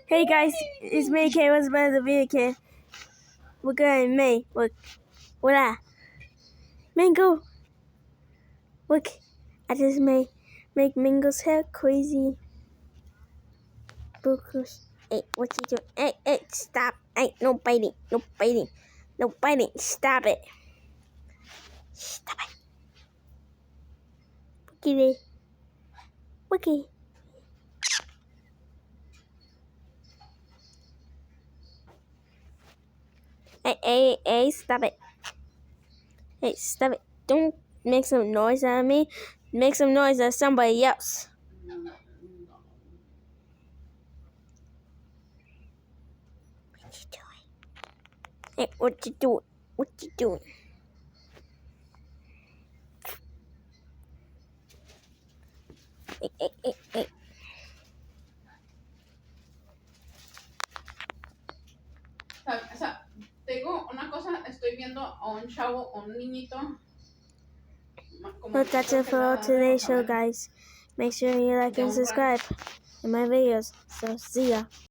Hey guys, it's me, Kay. What's about the video, Kay? We're going May. Look. What that? Mango. Look. I just make Mango's hair crazy. Focus. Hey, what you doing? Hey, stop. Hey, no biting. No biting. No biting. Stop it. Stop it. Wookie. Wookie. Hey, stop it. Hey, stop it. Don't make some noise out of me. Make some noise out of somebody else. What you doing? Hey, what you doing? What you doing? Hey. O sea, tengo una cosa, estoy viendo a un chavo, a un niñito. Well, that's it for today's show, guys. Make sure you like and subscribe to my videos. So, see ya.